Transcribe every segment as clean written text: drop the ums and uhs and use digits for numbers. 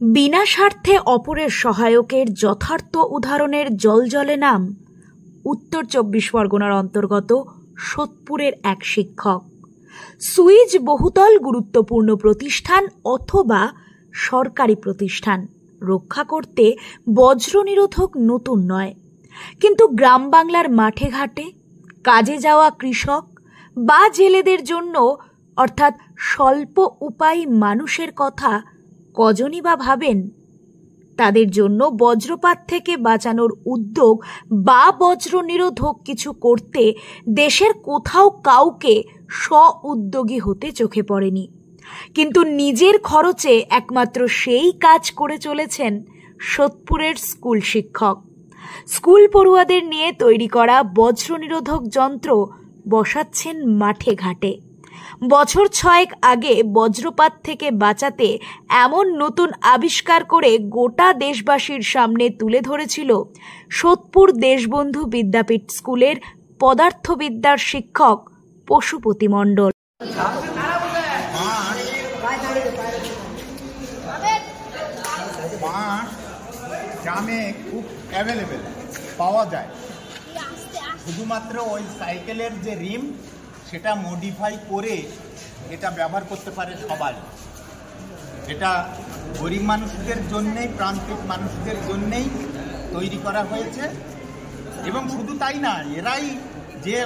বিনা স্বার্থে অপরের সহায়কের যথার্থ উদাহরণের জলজলে নাম উত্তর ২৪ পরগনার অন্তর্গত সোদপুরের এক শিক্ষক। সুইচ বহুতল গুরুত্বপূর্ণ প্রতিষ্ঠান অথবা সরকারি প্রতিষ্ঠান রক্ষা করতে বজ্র নিরোধক নতুন নয়, কিন্তু গ্রাম বাংলার মাঠে ঘাটে কাজে যাওয়া কৃষক বা জেলেদের জন্য অর্থাৎ স্বল্প উপায়ী মানুষের কথা কজনই বা ভাবেন? তাদের জন্য বজ্রপাত থেকে বাঁচানোর উদ্যোগ বা বজ্র নিরোধক কিছু করতে দেশের কোথাও কাউকে স্ব-উদ্যোগী হতে চোখে পড়েনি, কিন্তু নিজের খরচে একমাত্র সেই কাজ করে চলেছেন সোদপুরের স্কুল শিক্ষক। স্কুল পড়ুয়াদের নিয়ে তৈরি করা বজ্র নিরোধক যন্ত্র বসাচ্ছেন মাঠে ঘাটে। বছর ৬ আগে বজ্রপাত থেকে বাঁচাতে এমন নতুন আবিষ্কার করে গোটা দেশবাসীর সামনে তুলে ধরেছিল সোদপুর দেশবন্ধু বিদ্যাপীঠ স্কুলের পদার্থবিদ্যার শিক্ষক পশুপতি মণ্ডল। গ্রামে খুব অ্যাভেলেবেল পাওয়া যায়, শুধুমাত্র ওই সাইকেলের যে রিম সেটা মডিফাই করে এটা ব্যবহার করতে পারে সবাই। এটা গরিব মানুষদের জন্যেই, প্রান্তিক মানুষদের জন্যেই তৈরি করা হয়েছে। এবং শুধু তাই না, এরাই যে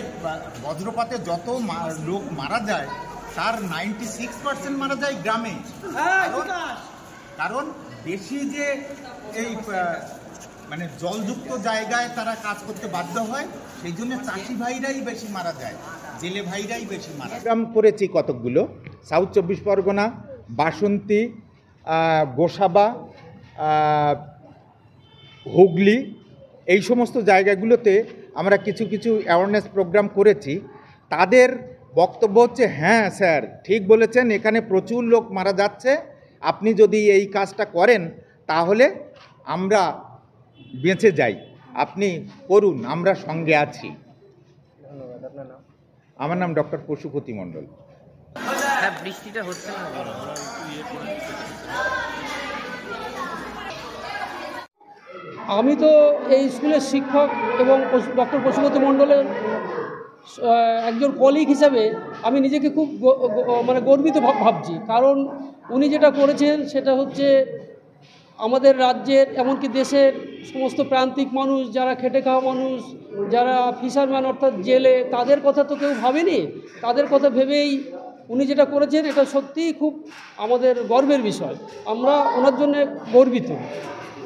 বজ্রপাতে যত লোক মারা যায় তার 96% মারা যায় গ্রামে। কারণ বেশি যে এই মানে জলযুক্ত জায়গায় তারা কাজ করতে বাধ্য হয়, সেই জন্য চাষি ভাইরাই বেশি মারা যায়, জেলে ভাইরাই বেশি মারা। গ্রাম করেছি কতকগুলো, সাউথ ২৪ পরগনা, বাসন্তী, গোসাবা, হুগলি, এই সমস্ত জায়গাগুলোতে আমরা কিছু কিছু অ্যাওয়ারনেস প্রোগ্রাম করেছি। তাদের বক্তব্য হচ্ছে, হ্যাঁ স্যার ঠিক বলেছেন, এখানে প্রচুর লোক মারা যাচ্ছে, আপনি যদি এই কাজটা করেন তাহলে আমরা বেঁচে যাই, আপনি করুন, আমরা সঙ্গে আছি। আমার নাম ডক্টর পশুপতি মণ্ডল। বৃষ্টিটা হচ্ছে না। আমি তো এই স্কুলের শিক্ষক এবং ডক্টর পশুপতি মণ্ডলের একজন কলিগ হিসাবে আমি নিজেকে খুব গর্বিত ভাবছি। কারণ উনি যেটা করেছেন সেটা হচ্ছে আমাদের রাজ্যের, এমনকি দেশের সমস্ত প্রান্তিক মানুষ, যারা খেটে খাওয়া মানুষ, যারা ফিশারম্যান অর্থাৎ জেলে, তাদের কথা তো কেউ ভাবেনি। তাদের কথা ভেবেই উনি যেটা করেছেন এটা সত্যিই খুব আমাদের গর্বের বিষয়। আমরা ওনার জন্য গর্বিত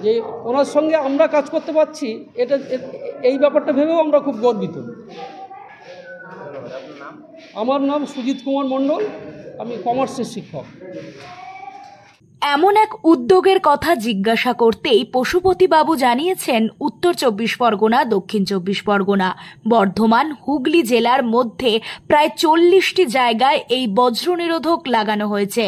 যে ওনার সঙ্গে আমরা কাজ করতে পারছি, এটা এই ব্যাপারটা ভেবেও আমরা খুব গর্বিত। আমার নাম সুজিত কুমার মণ্ডল, আমি কমার্সের শিক্ষক। এমন এক উদ্যোগের কথা জিজ্ঞাসা করতেই পশুপতিবাবু জানিয়েছেন উত্তর ২৪ পরগনা, দক্ষিণ ২৪ পরগনা, বর্ধমান, হুগলি জেলার মধ্যে প্রায় ৪০টি জায়গায় এই বজ্র নিরোধক লাগানো হয়েছে।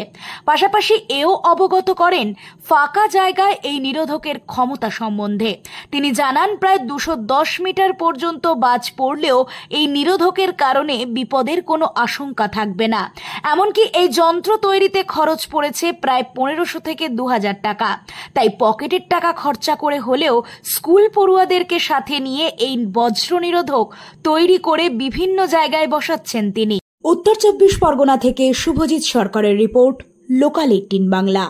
পাশাপাশি এও অবগত করেন ফাঁকা জায়গায় এই নিরোধকের ক্ষমতা সম্বন্ধে। তিনি জানান প্রায় ২১০ মিটার পর্যন্ত বাজ পড়লেও এই নিরোধকের কারণে বিপদের কোনো আশঙ্কা থাকবে না। এমনকি এই যন্ত্র তৈরিতে খরচ পড়েছে প্রায় ১৫০০ থেকে ২০০০ টাকা। তাই পকেটের টাকা খরচা করে হলেও স্কুল পড়ুয়াদেরকে সাথে নিয়ে এই বজ্র নিরোধক তৈরি করে বিভিন্ন জায়গায় বসাচ্ছেন তিনি। উত্তর ২৪ পরগনা থেকে শুভজিৎ সরকারের রিপোর্ট, লোকাল ১৮ বাংলা।